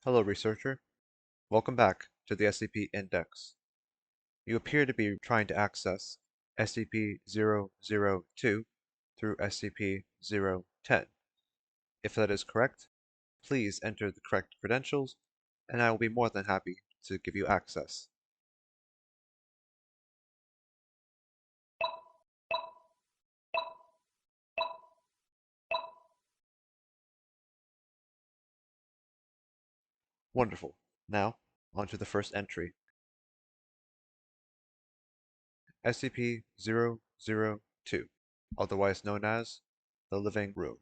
Hello, researcher. Welcome back to the SCP Index. You appear to be trying to access SCP-002 through SCP-010. If that is correct, please enter the correct credentials, and I will be more than happy to give you access. Wonderful. Now, on to the first entry. SCP-002, otherwise known as the Living Room.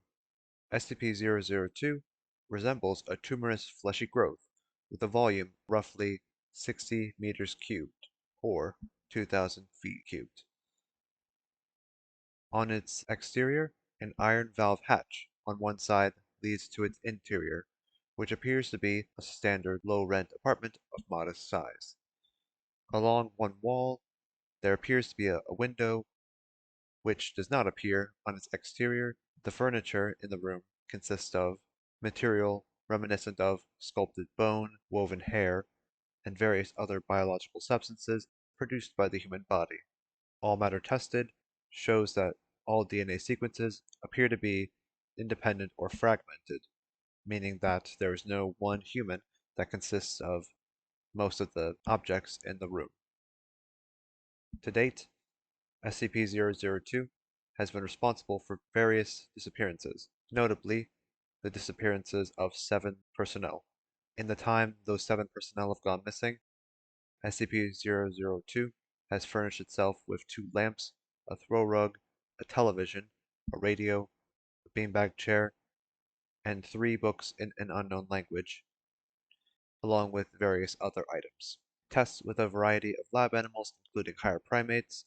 SCP-002 resembles a tumorous fleshy growth with a volume roughly 60 meters cubed, or 2,000 feet cubed. On its exterior, an iron valve hatch on one side leads to its interior, which appears to be a standard low-rent apartment of modest size. Along one wall, there appears to be a window, which does not appear on its exterior. The furniture in the room consists of material reminiscent of sculpted bone, woven hair, and various other biological substances produced by the human body. All matter tested shows that all DNA sequences appear to be independent or fragmented, meaning that there is no one human that consists of most of the objects in the room. To date, SCP-002 has been responsible for various disappearances, notably the disappearances of 7 personnel. In the time those 7 personnel have gone missing, SCP-002 has furnished itself with 2 lamps, a throw rug, a television, a radio, a beanbag chair, and 3 books in an unknown language, along with various other items. Tests with a variety of lab animals, including higher primates,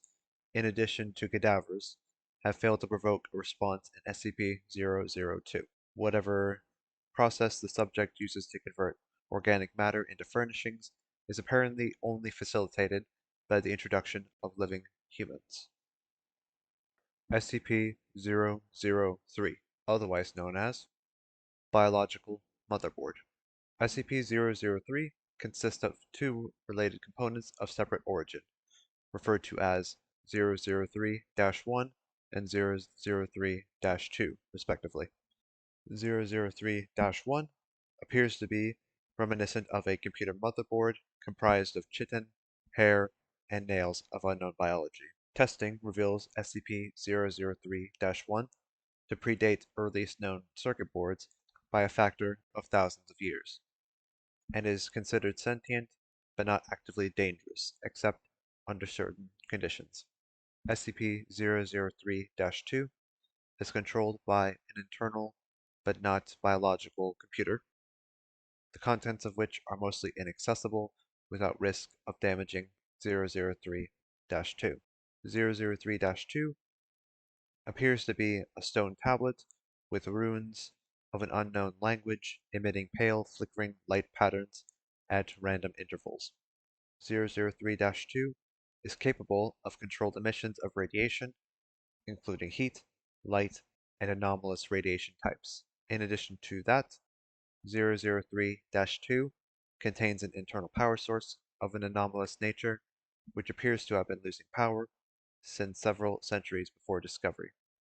in addition to cadavers, have failed to provoke a response in SCP-002. Whatever process the subject uses to convert organic matter into furnishings is apparently only facilitated by the introduction of living humans. SCP-003, otherwise known as Biological Motherboard. SCP-003 consists of 2 related components of separate origin, referred to as 003-1 and 003-2, respectively. 003-1 appears to be reminiscent of a computer motherboard comprised of chitin, hair, and nails of unknown biology. Testing reveals SCP-003-1 to predate earliest known circuit boards by a factor of thousands of years, and is considered sentient but not actively dangerous, except under certain conditions. SCP-003-2 is controlled by an internal but not biological computer, the contents of which are mostly inaccessible without risk of damaging 003-2. 003-2 appears to be a stone tablet with runes of an unknown language emitting pale flickering light patterns at random intervals. 003-2 is capable of controlled emissions of radiation, including heat, light, and anomalous radiation types. In addition to that, 003-2 contains an internal power source of an anomalous nature, which appears to have been losing power since several centuries before discovery.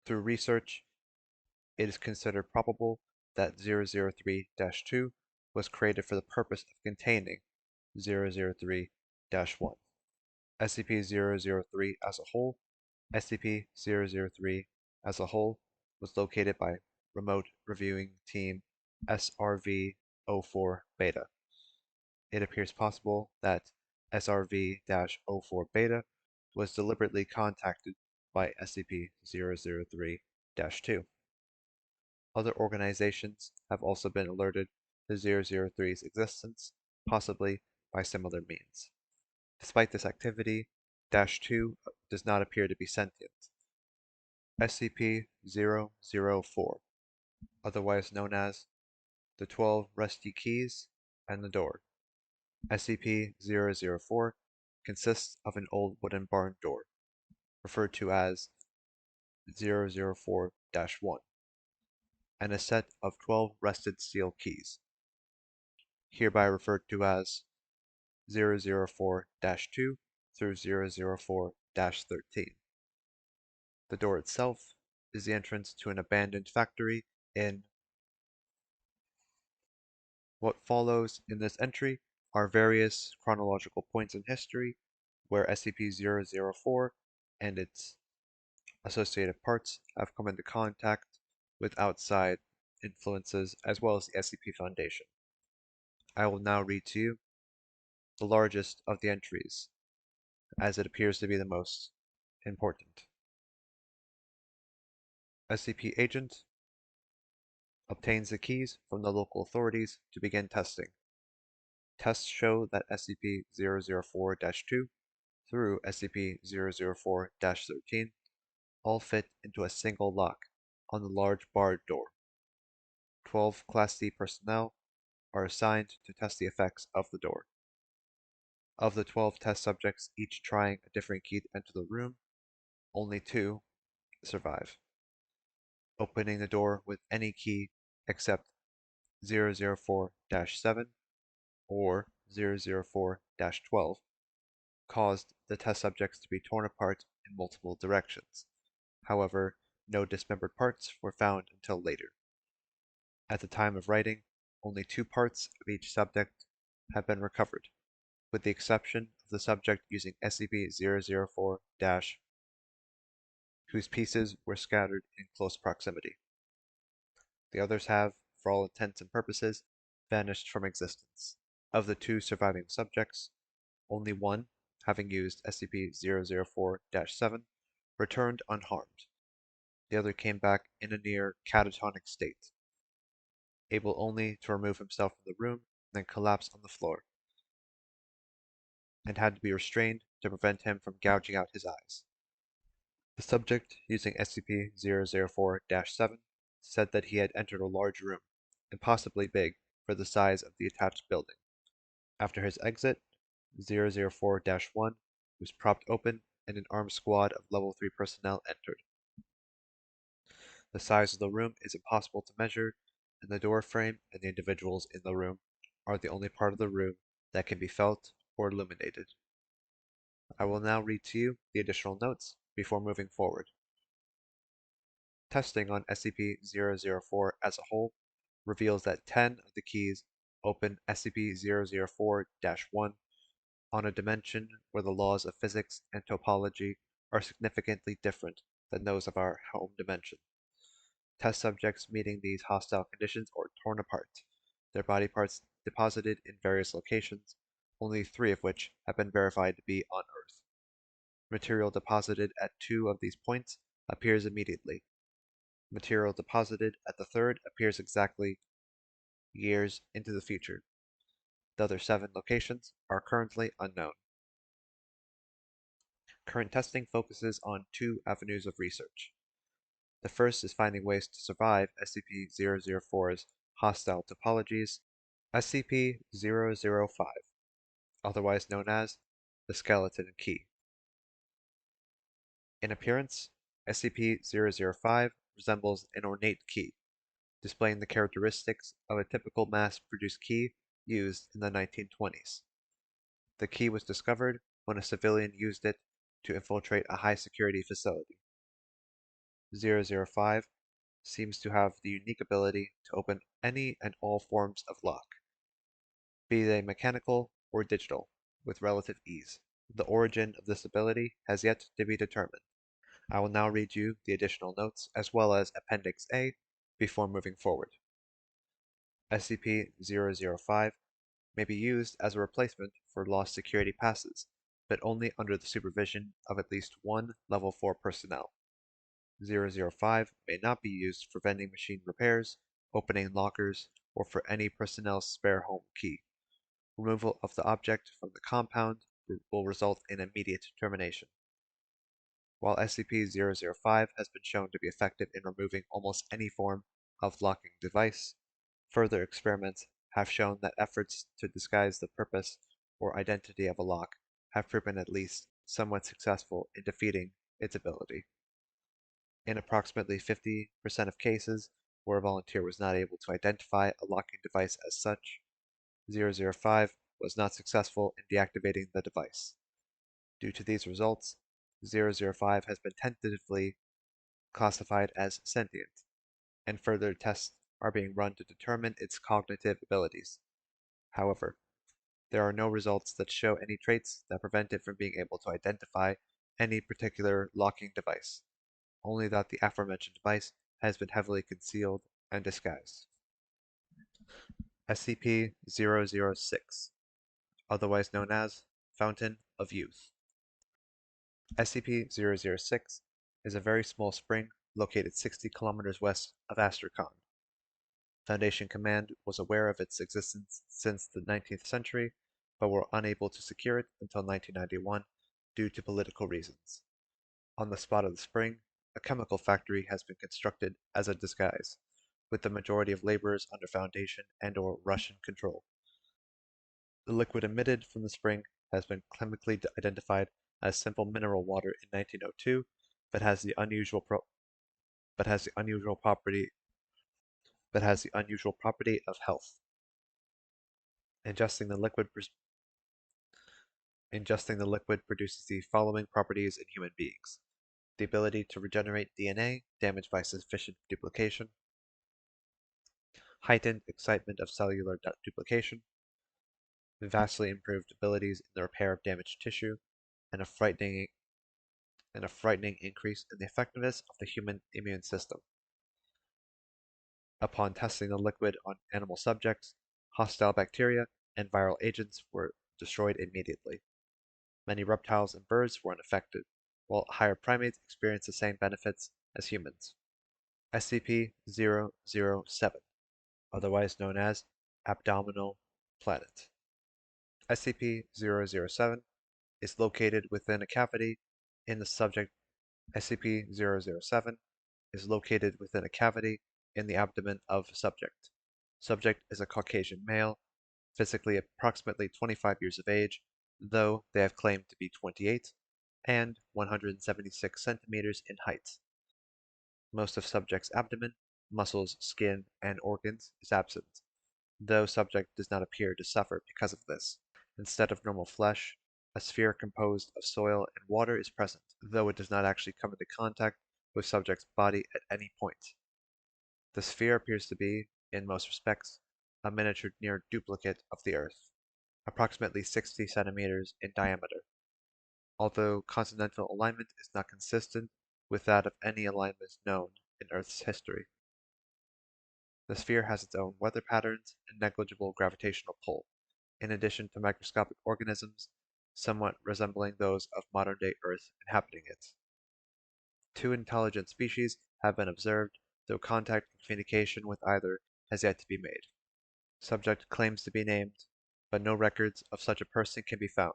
Through research, it is considered probable that 003-2 was created for the purpose of containing 003-1. SCP-003 as a whole, SCP-003 as a whole was located by Remote Reviewing Team SRV-04 Beta. It appears possible that SRV-04 Beta was deliberately contacted by SCP-003-2. Other organizations have also been alerted to 003's existence, possibly by similar means. Despite this activity, -2 does not appear to be sentient. SCP-004, otherwise known as the 12 Rusty Keys and the Door. SCP-004 consists of an old wooden barn door, referred to as 004-1, and a set of 12 rusted steel keys. hereby referred to as 004-2 through 004-13. The door itself is the entrance to an abandoned factory in. What follows in this entry are various chronological points in history where SCP-004 and its associated parts have come into contact with outside influences as well as the SCP Foundation. I will now read to you the largest of the entries, as it appears to be the most important. SCP Agent obtains the keys from the local authorities to begin testing. Tests show that SCP-004-2 through SCP-004-13 all fit into a single lock on the large barred door. 12 Class D personnel are assigned to test the effects of the door. Of the 12 test subjects each trying a different key to enter the room, only 2 survive. Opening the door with any key except 004-7 or 004-12 caused the test subjects to be torn apart in multiple directions. However, no dismembered parts were found until later. At the time of writing, only 2 parts of each subject have been recovered, with the exception of the subject using SCP-004-, whose pieces were scattered in close proximity. The others have, for all intents and purposes, vanished from existence. Of the 2 surviving subjects, only one, having used SCP-004-7, returned unharmed. The other came back in a near catatonic state, able only to remove himself from the room and then collapse on the floor, and had to be restrained to prevent him from gouging out his eyes. The subject using SCP-004-7 said that he had entered a large room, impossibly big for the size of the attached building. After his exit, 004-1 was propped open and an armed squad of Level 3 personnel entered. The size of the room is impossible to measure, and the door frame and the individuals in the room are the only part of the room that can be felt or illuminated. I will now read to you the additional notes before moving forward. Testing on SCP-004 as a whole reveals that 10 of the keys open SCP-004-1 on a dimension where the laws of physics and topology are significantly different than those of our home dimension. Test subjects meeting these hostile conditions are torn apart, their body parts deposited in various locations, only 3 of which have been verified to be on Earth. Material deposited at 2 of these points appears immediately. Material deposited at the 3rd appears exactly years into the future. The other 7 locations are currently unknown. Current testing focuses on 2 avenues of research. The first is finding ways to survive SCP-004's hostile topologies. SCP-005, otherwise known as the Skeleton Key. In appearance, SCP-005 resembles an ornate key, displaying the characteristics of a typical mass-produced key used in the 1920s. The key was discovered when a civilian used it to infiltrate a high-security facility. 005 seems to have the unique ability to open any and all forms of lock, be they mechanical or digital, with relative ease. The origin of this ability has yet to be determined. I will now read you the additional notes as well as Appendix A before moving forward. SCP-005 may be used as a replacement for lost security passes, but only under the supervision of at least 1 Level 4 personnel. 005 may not be used for vending machine repairs, opening lockers, or for any personnel's spare home key. Removal of the object from the compound will result in immediate termination. While SCP-005 has been shown to be effective in removing almost any form of locking device, further experiments have shown that efforts to disguise the purpose or identity of a lock have proven at least somewhat successful in defeating its ability. In approximately 50% of cases where a volunteer was not able to identify a locking device as such, SCP-005 was not successful in deactivating the device. Due to these results, 005 has been tentatively classified as sentient, and further tests are being run to determine its cognitive abilities. However, there are no results that show any traits that prevent it from being able to identify any particular locking device, only that the aforementioned device has been heavily concealed and disguised. SCP-006, otherwise known as Fountain of Youth. SCP-006 is a very small spring located 60 kilometers west of Astrakhan. Foundation Command was aware of its existence since the 19th century, but were unable to secure it until 1991 due to political reasons. On the spot of the spring, a chemical factory has been constructed as a disguise, with the majority of laborers under Foundation and/or Russian control. The liquid emitted from the spring has been chemically identified as simple mineral water in 1902, but has the unusual property of health. Ingesting the liquid produces the following properties in human beings: the ability to regenerate DNA damaged by sufficient duplication, heightened excitement of cellular duplication, vastly improved abilities in the repair of damaged tissue, and a frightening increase in the effectiveness of the human immune system. Upon testing the liquid on animal subjects, hostile bacteria and viral agents were destroyed immediately. Many reptiles and birds were unaffected, while higher primates experienced the same benefits as humans. SCP-007, otherwise known as Abdominal Planet. SCP-007 is located within a cavity in the subject. SCP-007 is located within a cavity in the abdomen of subject. Subject is a Caucasian male, physically approximately 25 years of age, though they have claimed to be 28, and 176 centimeters in height. Most of subject's abdomen, muscles, skin, and organs is absent, though subject does not appear to suffer because of this. Instead of normal flesh, a sphere composed of soil and water is present, though it does not actually come into contact with subject's body at any point. The sphere appears to be, in most respects, a miniature near duplicate of the Earth, approximately 60 centimeters in diameter, although continental alignment is not consistent with that of any alignment known in Earth's history. The sphere has its own weather patterns and negligible gravitational pull, in addition to microscopic organisms somewhat resembling those of modern-day Earth inhabiting it. 2 intelligent species have been observed, though contact and communication with either has yet to be made. Subject claims to be named, but no records of such a person can be found.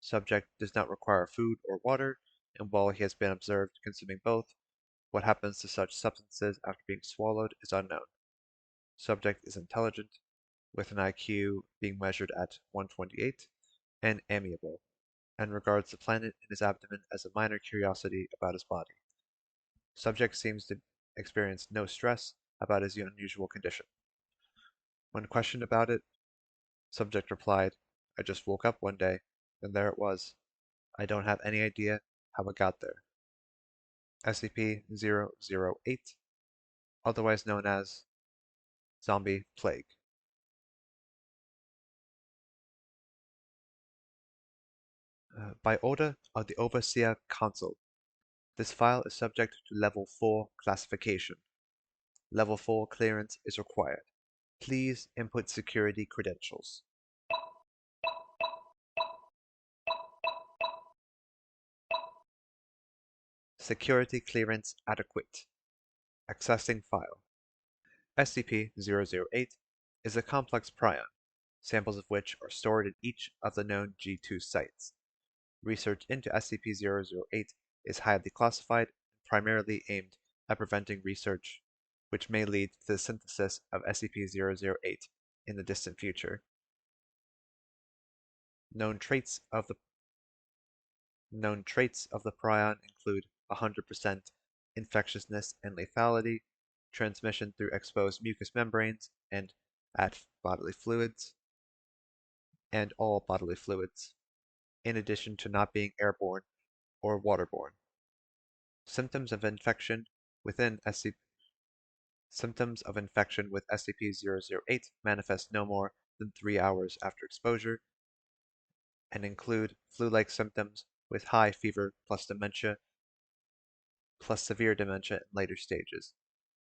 Subject does not require food or water, and while he has been observed consuming both, what happens to such substances after being swallowed is unknown. Subject is intelligent, with an IQ being measured at 128, and amiable, and regards the planet in his abdomen as a minor curiosity about his body. Subject seems to experience no stress about his unusual condition. When questioned about it, Subject replied, "I just woke up one day, and there it was. I don't have any idea how it got there." SCP-008, otherwise known as Zombie Plague. By order of the Overseer Council, this file is subject to Level 4 classification. Level 4 clearance is required. Please input security credentials. Security clearance adequate. Accessing file. SCP-008 is a complex prion, samples of which are stored in each of the known G2 sites. Research into SCP-008 is highly classified and primarily aimed at preventing research which may lead to the synthesis of SCP-008 in the distant future. Known traits of the prion include 100% infectiousness and lethality, transmission through exposed mucous membranes and at bodily fluids, and all bodily fluids, in addition to not being airborne or waterborne. Symptoms of infection within SCP Symptoms of infection with SCP-008 manifest no more than 3 hours after exposure and include flu-like symptoms with high fever plus dementia plus severe dementia in later stages.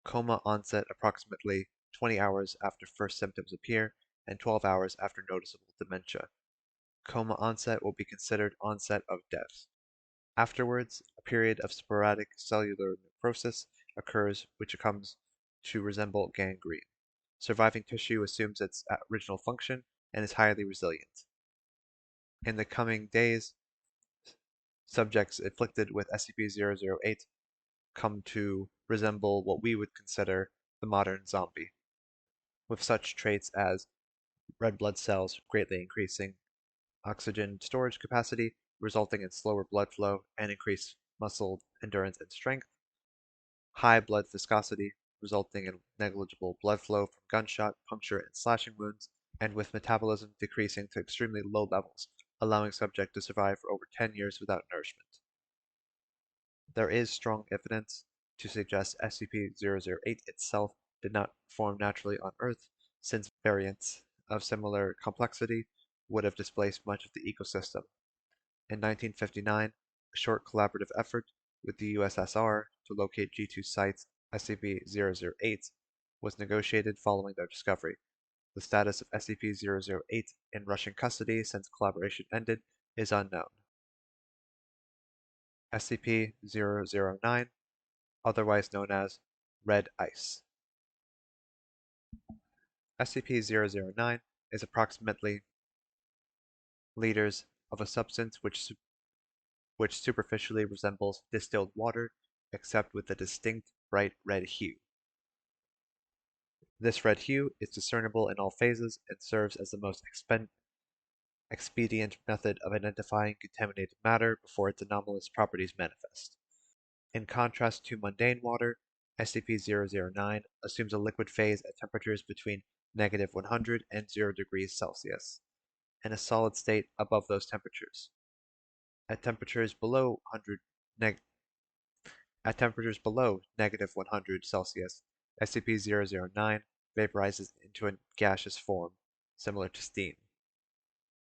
Coma onset approximately 20 hours after first symptoms appear and 12 hours after noticeable dementia. Coma onset will be considered onset of death. Afterwards, a period of sporadic cellular necrosis occurs which comes to resemble gangrene. Surviving tissue assumes its original function and is highly resilient. In the coming days, subjects afflicted with SCP-008 come to resemble what we would consider the modern zombie, with such traits as red blood cells greatly increasing oxygen storage capacity, resulting in slower blood flow and increased muscle endurance and strength, high blood viscosity, resulting in negligible blood flow from gunshot, puncture, and slashing wounds, and with metabolism decreasing to extremely low levels, allowing subject to survive for over 10 years without nourishment. There is strong evidence to suggest SCP-008 itself did not form naturally on Earth, since variants of similar complexity would have displaced much of the ecosystem. In 1959, a short collaborative effort with the USSR to locate G2 sites SCP-008 was negotiated following their discovery. The status of SCP-008 in Russian custody since collaboration ended is unknown. SCP-009, otherwise known as Red Ice. SCP-009 is approximately liters of a substance which superficially resembles distilled water, except with a distinct bright red hue. This red hue is discernible in all phases and serves as the most expedient method of identifying contaminated matter before its anomalous properties manifest. In contrast to mundane water, SCP-009 assumes a liquid phase at temperatures between -100 and 0 degrees Celsius, and a solid state above those temperatures. At temperatures below -100 Celsius, SCP-009 vaporizes into a gaseous form, similar to steam.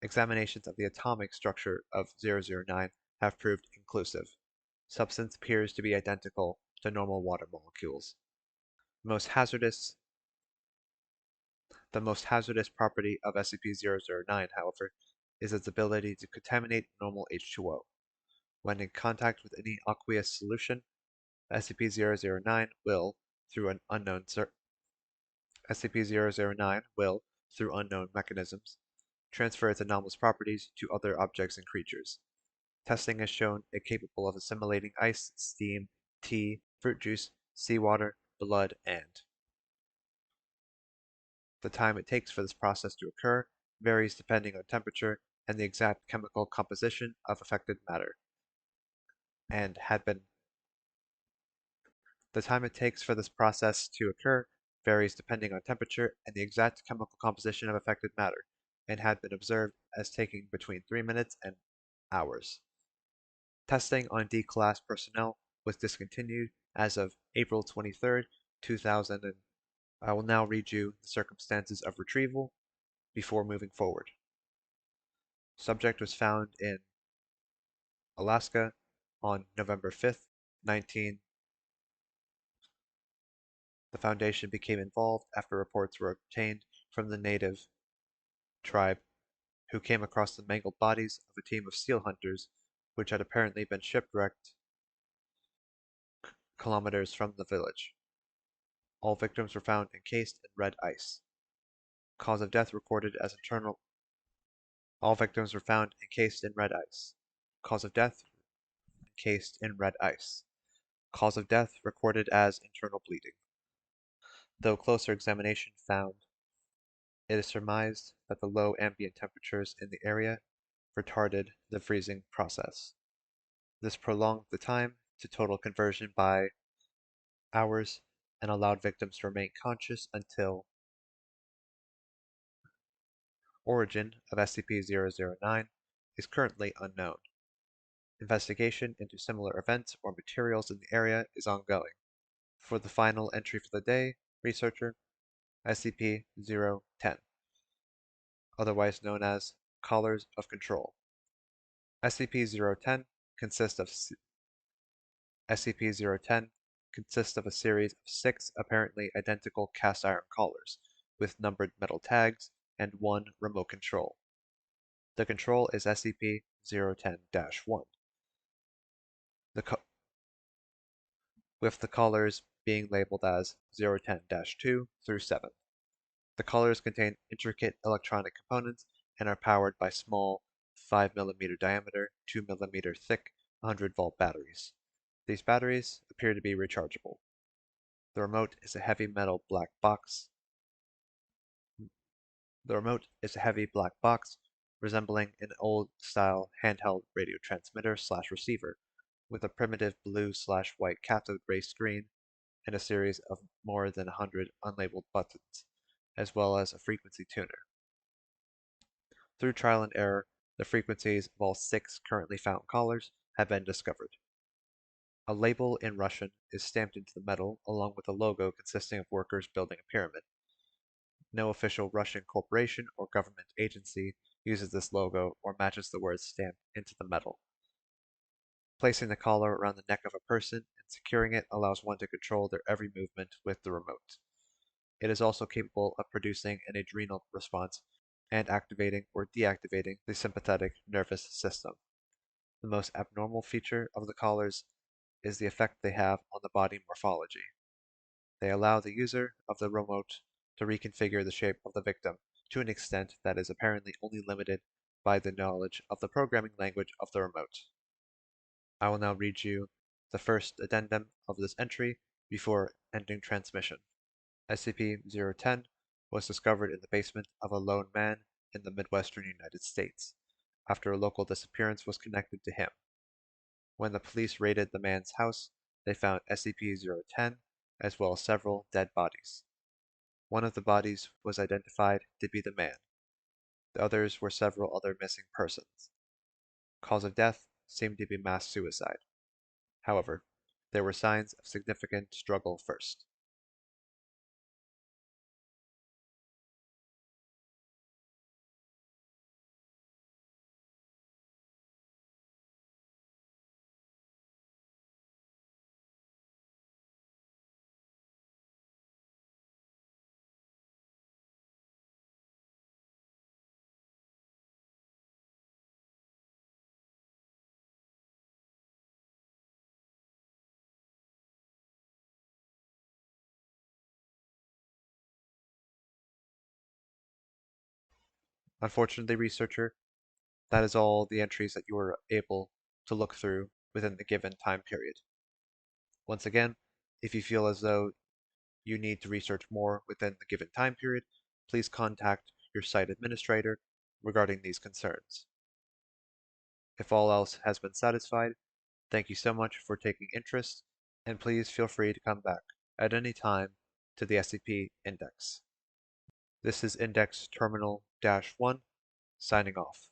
Examinations of the atomic structure of 009 have proved conclusive. Substance appears to be identical to normal water molecules. The most hazardous property of SCP-009, however, is its ability to contaminate normal H2O. When in contact with any aqueous solution, SCP-009 will, through unknown mechanisms, transfer its anomalous properties to other objects and creatures. Testing has shown it capable of assimilating ice, steam, tea, fruit juice, seawater, blood, and. The time it takes for this process to occur varies depending on temperature and the exact chemical composition of affected matter, and had been The time it takes for this process to occur varies depending on temperature and the exact chemical composition of affected matter, and had been observed as taking between 3 minutes and hours. Testing on D-Class personnel was discontinued as of April 23, 2000. I will now read you the circumstances of retrieval before moving forward. Subject was found in Alaska on November 5th, 19. The Foundation became involved after reports were obtained from the native tribe who came across the mangled bodies of a team of seal hunters which had apparently been shipwrecked kilometers from the village. All victims were found encased in red ice. Cause of death recorded as internal. All victims were found encased in red ice. Cause of death encased in red ice. Cause of death recorded as internal bleeding. Though closer examination found it is surmised that the low ambient temperatures in the area retarded the freezing process. This prolonged the time to total conversion by hours and allowed victims to remain conscious until Origin of SCP-009 is currently unknown. Investigation into similar events or materials in the area is ongoing. For the final entry for the day, researcher SCP-010, otherwise known as Collars of Control. SCP-010 consists of SCP-010 consists of a series of 6 apparently identical cast iron collars, with numbered metal tags and 1 remote control. The control is SCP-010-1, with the collars being labeled as 010-2 through 7. The collars contain intricate electronic components and are powered by small 5 mm diameter, 2 mm thick, 100-volt batteries. These batteries appear to be rechargeable. The remote is a heavy black box resembling an old-style handheld radio transmitter/receiver with a primitive blue/white cathode ray screen and a series of more than 100 unlabeled buttons, as well as a frequency tuner. Through trial and error, the frequencies of all 6 currently found collars have been discovered. A label in Russian is stamped into the metal along with a logo consisting of workers building a pyramid. No official Russian corporation or government agency uses this logo or matches the words stamped into the metal. Placing the collar around the neck of a person and securing it allows one to control their every movement with the remote. It is also capable of producing an adrenal response and activating or deactivating the sympathetic nervous system. The most abnormal feature of the collars is the effect they have on the body morphology. They allow the user of the remote to reconfigure the shape of the victim to an extent that is apparently only limited by the knowledge of the programming language of the remote. I will now read you the first addendum of this entry before ending transmission. SCP-010 was discovered in the basement of a lone man in the Midwestern United States, after a local disappearance was connected to him. When the police raided the man's house, they found SCP-010 as well as several dead bodies. One of the bodies was identified to be the man. The others were several other missing persons. Cause of death seemed to be mass suicide. However, there were signs of significant struggle first. Unfortunately, researcher, that is all the entries that you were able to look through within the given time period. Once again, if you feel as though you need to research more within the given time period, please contact your site administrator regarding these concerns. If all else has been satisfied, thank you so much for taking interest, and please feel free to come back at any time to the SCP Index. This is Index Terminal-1, signing off.